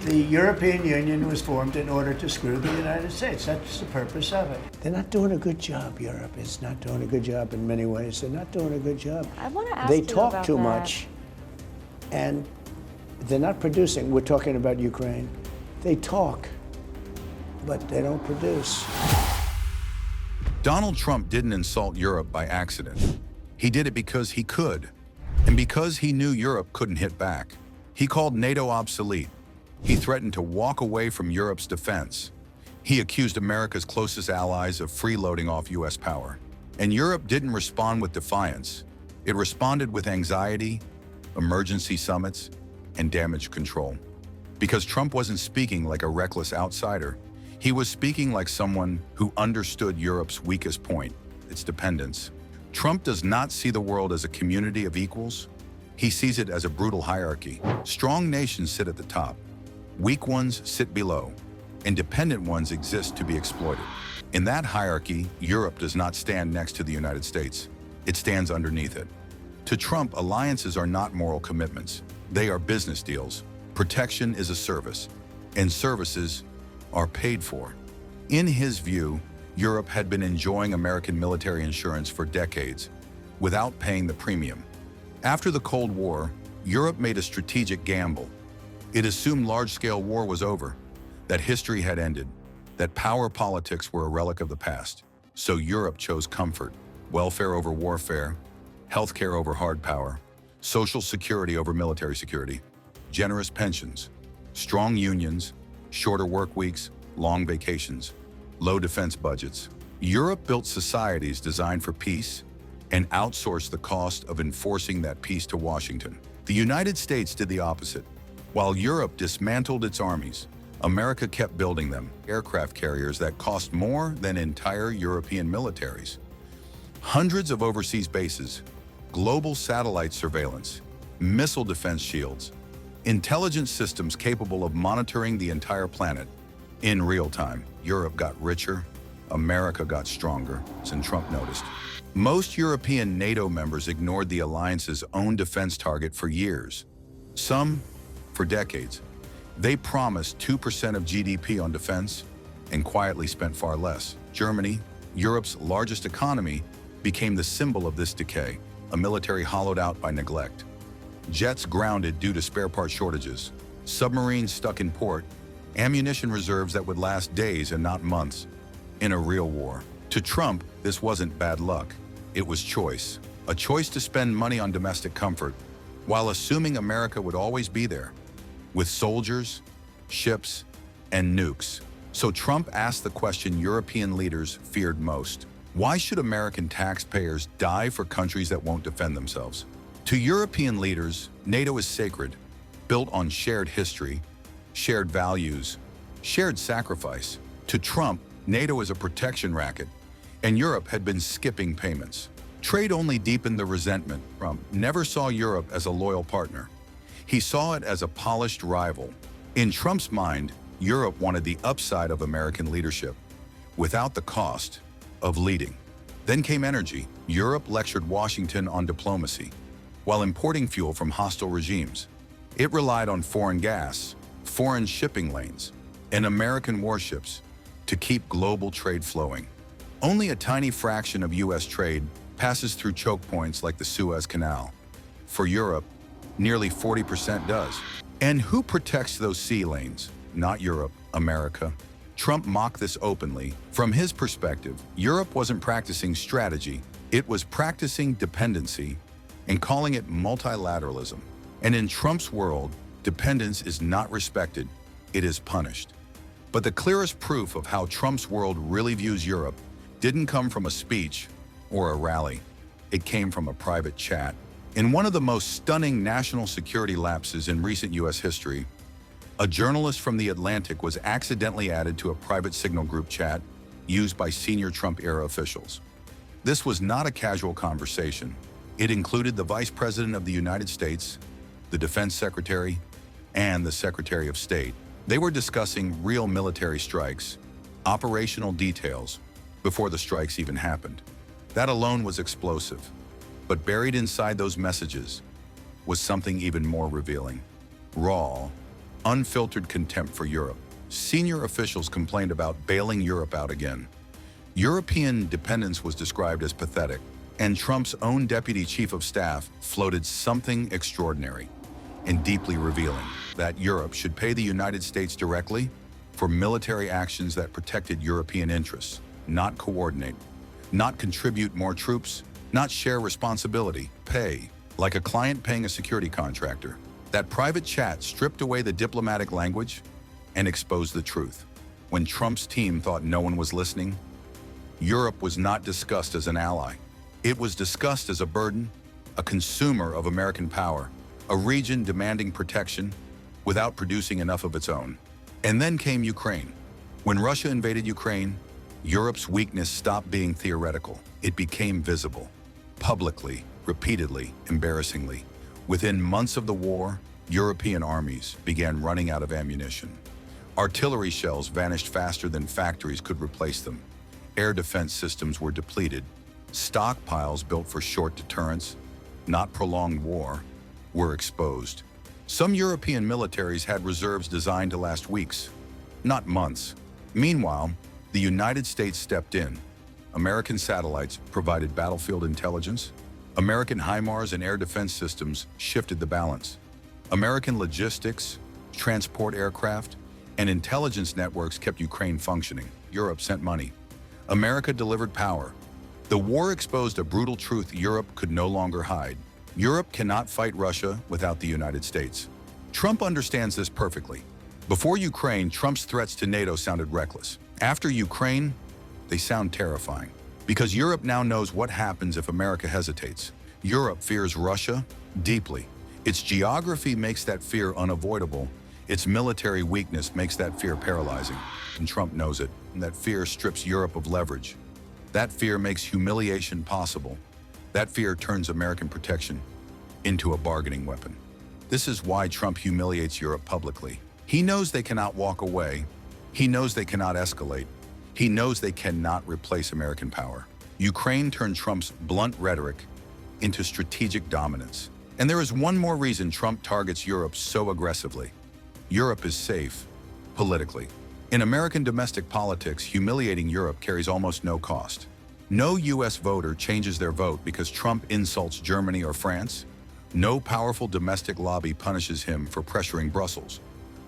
The European Union was formed in order to screw the United States. That's the purpose of it. They're not doing a good job. Europe is not doing a good job in many ways. They're not doing a good job. I want to ask They you talk about too that. much, and they're not producing. We're talking about Ukraine. They talk, but they don't produce. Donald Trump didn't insult Europe by accident. He did it because he could, and because he knew Europe couldn't hit back. He called NATO obsolete. He threatened to walk away from Europe's defense. He accused America's closest allies of freeloading off US power. And Europe didn't respond with defiance. It responded with anxiety, emergency summits, and damage control. Because Trump wasn't speaking like a reckless outsider. He was speaking like someone who understood Europe's weakest point, its dependence. Trump does not see the world as a community of equals. He sees it as a brutal hierarchy. Strong nations sit at the top. Weak ones sit below. Independent ones exist to be exploited. In that hierarchy, Europe does not stand next to the United States. It stands underneath it. To Trump, alliances are not moral commitments. They are business deals. Protection is a service, and services are paid for. In his view, Europe had been enjoying American military insurance for decades without paying the premium. After the Cold War, Europe made a strategic gamble. It assumed large-scale war was over, that history had ended, that power politics were a relic of the past. So Europe chose comfort, welfare over warfare, healthcare over hard power, social security over military security, generous pensions, strong unions, shorter work weeks, long vacations, low defense budgets. Europe built societies designed for peace and outsourced the cost of enforcing that peace to Washington. The United States did the opposite. While Europe dismantled its armies, America kept building them, aircraft carriers that cost more than entire European militaries. Hundreds of overseas bases, global satellite surveillance, missile defense shields, intelligence systems capable of monitoring the entire planet. In real time, Europe got richer, America got stronger, and Trump noticed. Most European NATO members ignored the alliance's own defense target for years. Some, for decades. They promised 2% of GDP on defense and quietly spent far less. Germany, Europe's largest economy, became the symbol of this decay, a military hollowed out by neglect. Jets grounded due to spare part shortages, submarines stuck in port, ammunition reserves that would last days and not months in a real war. To Trump, this wasn't bad luck. It was choice. A choice to spend money on domestic comfort while assuming America would always be there, with soldiers, ships, and nukes. So Trump asked the question European leaders feared most. Why should American taxpayers die for countries that won't defend themselves? To European leaders, NATO is sacred, built on shared history, shared values, shared sacrifice. To Trump, NATO is a protection racket, and Europe had been skipping payments. Trade only deepened the resentment. Trump never saw Europe as a loyal partner. He saw it as a polished rival. In Trump's mind, Europe wanted the upside of American leadership, without the cost of leading. Then came energy. Europe lectured Washington on diplomacy, while importing fuel from hostile regimes. It relied on foreign gas, foreign shipping lanes, and American warships to keep global trade flowing. Only a tiny fraction of U.S. trade passes through choke points like the Suez Canal. For Europe, nearly 40% does. And who protects those sea lanes? Not Europe, America. Trump mocked this openly. From his perspective, Europe wasn't practicing strategy. It was practicing dependency and calling it multilateralism. And in Trump's world, dependence is not respected, it is punished. But the clearest proof of how Trump's world really views Europe didn't come from a speech or a rally. It came from a private chat. In one of the most stunning national security lapses in recent U.S. history, a journalist from The Atlantic was accidentally added to a private signal group chat used by senior Trump-era officials. This was not a casual conversation. It included the Vice President of the United States, the Defense Secretary, and the Secretary of State. They were discussing real military strikes, operational details, before the strikes even happened. That alone was explosive. But buried inside those messages was something even more revealing. Raw, unfiltered contempt for Europe. Senior officials complained about bailing Europe out again. European dependence was described as pathetic, and Trump's own deputy chief of staff floated something extraordinary and deeply revealing, that Europe should pay the United States directly for military actions that protected European interests, not coordinate, not contribute more troops, not share responsibility, pay, like a client paying a security contractor. That private chat stripped away the diplomatic language and exposed the truth. When Trump's team thought no one was listening, Europe was not discussed as an ally. It was discussed as a burden, a consumer of American power, a region demanding protection without producing enough of its own. And then came Ukraine. When Russia invaded Ukraine, Europe's weakness stopped being theoretical. It became visible, publicly, repeatedly, embarrassingly. Within months of the war, European armies began running out of ammunition. Artillery shells vanished faster than factories could replace them. Air defense systems were depleted. Stockpiles built for short deterrence, not prolonged war, were exposed. Some European militaries had reserves designed to last weeks, not months. Meanwhile, the United States stepped in. American satellites provided battlefield intelligence. American HIMARS and air defense systems shifted the balance. American logistics, transport aircraft, and intelligence networks kept Ukraine functioning. Europe sent money. America delivered power. The war exposed a brutal truth Europe could no longer hide. Europe cannot fight Russia without the United States. Trump understands this perfectly. Before Ukraine, Trump's threats to NATO sounded reckless. After Ukraine, they sound terrifying. Because Europe now knows what happens if America hesitates. Europe fears Russia deeply. Its geography makes that fear unavoidable. Its military weakness makes that fear paralyzing. And Trump knows it. And that fear strips Europe of leverage. That fear makes humiliation possible. That fear turns American protection into a bargaining weapon. This is why Trump humiliates Europe publicly. He knows they cannot walk away. He knows they cannot escalate. He knows they cannot replace American power. Ukraine turned Trump's blunt rhetoric into strategic dominance. And there is one more reason Trump targets Europe so aggressively. Europe is safe, politically. In American domestic politics, humiliating Europe carries almost no cost. No U.S. voter changes their vote because Trump insults Germany or France. No powerful domestic lobby punishes him for pressuring Brussels.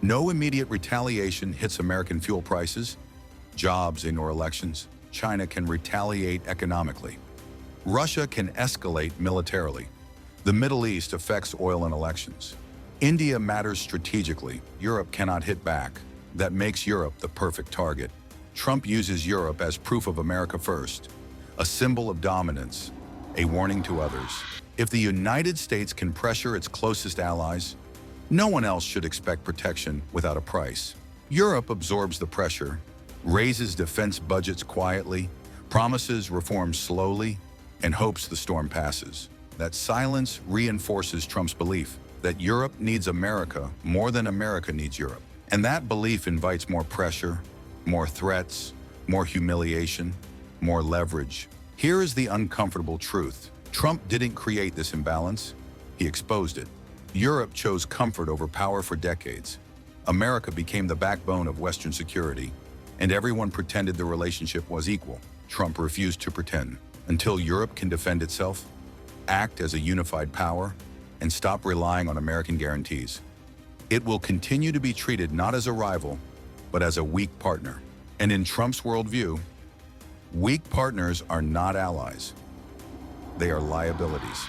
No immediate retaliation hits American fuel prices, jobs, and/or elections. China can retaliate economically. Russia can escalate militarily. The Middle East affects oil and elections. India matters strategically. Europe cannot hit back. That makes Europe the perfect target. Trump uses Europe as proof of America first, a symbol of dominance, a warning to others. If the United States can pressure its closest allies, no one else should expect protection without a price. Europe absorbs the pressure, raises defense budgets quietly, promises reforms slowly, and hopes the storm passes. That silence reinforces Trump's belief that Europe needs America more than America needs Europe. And that belief invites more pressure, more threats, more humiliation, more leverage. Here is the uncomfortable truth. Trump didn't create this imbalance, he exposed it. Europe chose comfort over power for decades. America became the backbone of Western security, and everyone pretended the relationship was equal. Trump refused to pretend. Until Europe can defend itself, act as a unified power, and stop relying on American guarantees, it will continue to be treated not as a rival, but as a weak partner. And in Trump's worldview, weak partners are not allies. They are liabilities.